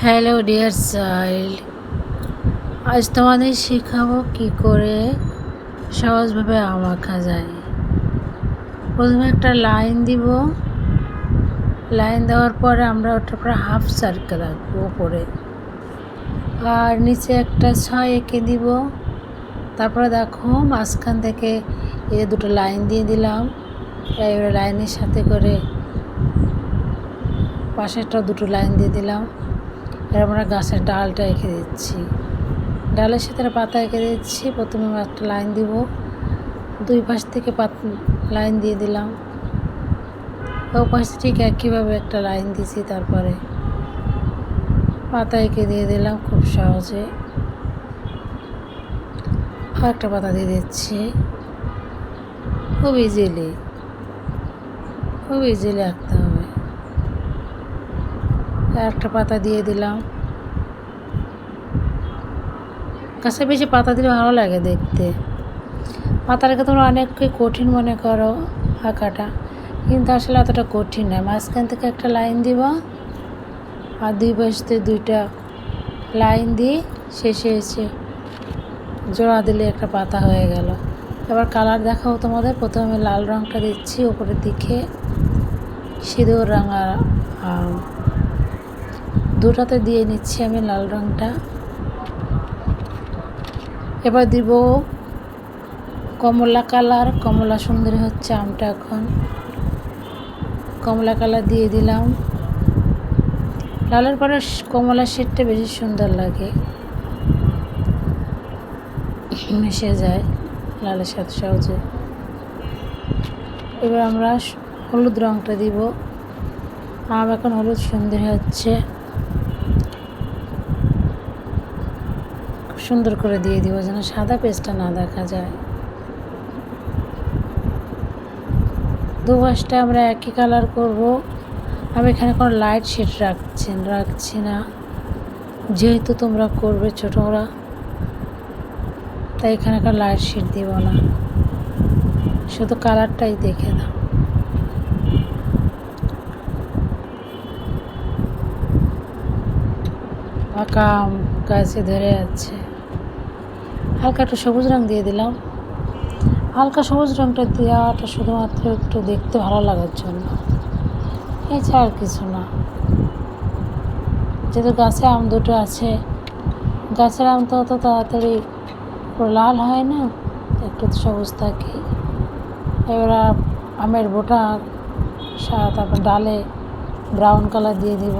Hello dear child, আজ তোমাদের শেখাবো কি করে সহজভাবে আম আঁকা যায়। প্রথমে একটা লাইন দিব, লাইন দেওয়ার পরে আমরা ওটার পরে হাফ সার্কেল আঁকবো উপরে, আর নিচে একটা 6 এঁকে দিব। তারপরে দেখো মাঝখান থেকে এই দুটো লাইন দিয়ে দিলাম, এবারে লাইনের সাথে করে পাশেরটা দুটো লাইন দিয়ে দিলাম। এবার আমরা গাছের ডালটা এঁকে দিচ্ছি, ডালের সাথে পাতা এঁকে দিচ্ছি। প্রথমে একটা লাইন দিব, দুই পাশ থেকে লাইন দিয়ে দিলাম, ও পাশে ঠিক একইভাবে একটা লাইন দিয়েছি, তারপরে পাতা এঁকে দিয়ে দিলাম খুব সহজে। আর একটা পাতা দিয়ে দিচ্ছি, খুব ইজিলি আঁকতে হবে। আর একটা পাতা দিয়ে দিলাম। গাছে বেশি পাতা দিলে ভালো লাগে দেখতে। পাতাটাকে তোমরা অনেককে কঠিন মনে করো আঁকাটা, কিন্তু আসলে অতটা কঠিন নয়। মাঝখান থেকে একটা লাইন দিবা, আর দুই পাশে দুইটা লাইন দিয়ে শেষে এসে জোড়া দিলে একটা পাতা হয়ে গেল। এবার কালার দেখাও তোমাদের। প্রথমে লাল রঙটা দিচ্ছি উপরের দিকে, সিঁদুর রাঙা দুটাতে দিয়ে নিচ্ছি আমি লাল রঙটা। এবার দিব কমলা কালার, কমলা সুন্দরী হচ্ছে আমটা এখন। কমলা কালার দিয়ে দিলাম। লালের পরে কমলা শেডটা বেশি সুন্দর লাগে, মিশে যায় লালের সাথে সহজে। এবার আমরা হলুদ রঙটা দিব। আম এখন হলুদ সুন্দরী হচ্ছে, খুব সুন্দর করে দিয়ে দিব যেন সাদা পেজটা না দেখা যায়। দুপাশটা আমরা একই কালার করব। আমি এখানে কোনো লাইট শেড রাখছি না, যেহেতু তোমরা করবে ছোটরা, তাই এখানে কোনো লাইট শেড দিব না, শুধু কালারটাই দেখে দাও। পাকা আম গাছে ধরে আছে। হালকা একটু সবুজ রঙ দিয়ে দিলাম। হালকা সবুজ রঙটা দেওয়াটা শুধুমাত্র একটু দেখতে ভালো লাগার জন্য, এছাড়া আর কিছু না। যেহেতু গাছে আম দুটো আছে, গাছের আম তো অত তাড়াতাড়ি লাল হয় না, একটু সবুজ থাকে। এবার আমের বোটা তারপর ডালে ব্রাউন কালার দিয়ে দিব,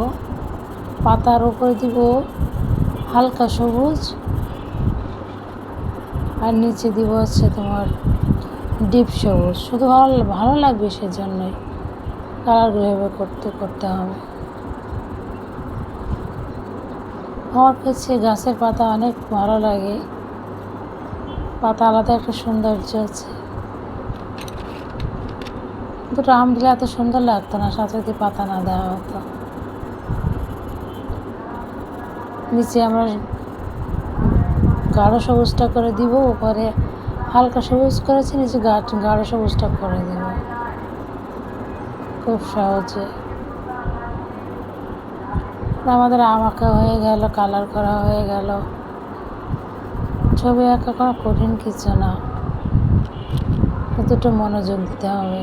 পাতার উপরে দিব হালকা সবুজ, আর নিচে দিব হচ্ছে তোমার ডিপ সবুজ। শুধু ভালো লাগবে সেজন্যই কালারগুলো এভাবে করতে হবে। আমার কাছে গাছের পাতা অনেক ভালো লাগে, পাতা আলাদা একটা সৌন্দর্য আছে। দুটো আম দিলে এত সুন্দর লাগতো না সাথে যদি পাতা না দেওয়া হতো। নিচে আমরা গাঢ় সবুজটা করে দিব, উপরে হালকা সবুজ করেছি, নিচে গাঢ় সবুজটা করে দেব খুব সহজে। আমাদের আম আঁকা হয়ে গেল, কালার করা হয়ে গেল। ছবি আঁকা কোনো কঠিন কিছু না, দুটো মনোযোগ দিতে হবে।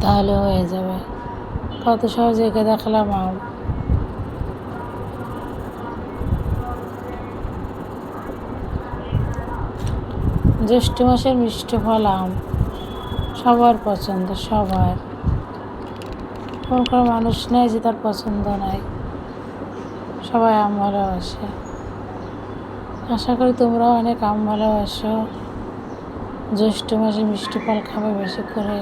তাহলে হয়ে যাবে। কত সহজে এঁকে দেখালাম আম। জ্যৈষ্ঠ মাসের মিষ্টি ফল আম সবার পছন্দ, সবার। কোনো মানুষ নেই যে তার পছন্দ নাই, সবাই আম ভালোবাসে। আশা করি তোমরাও অনেক আম ভালোবাসো। জ্যৈষ্ঠ মাসে মিষ্টি ফল খাবে বেশি করে।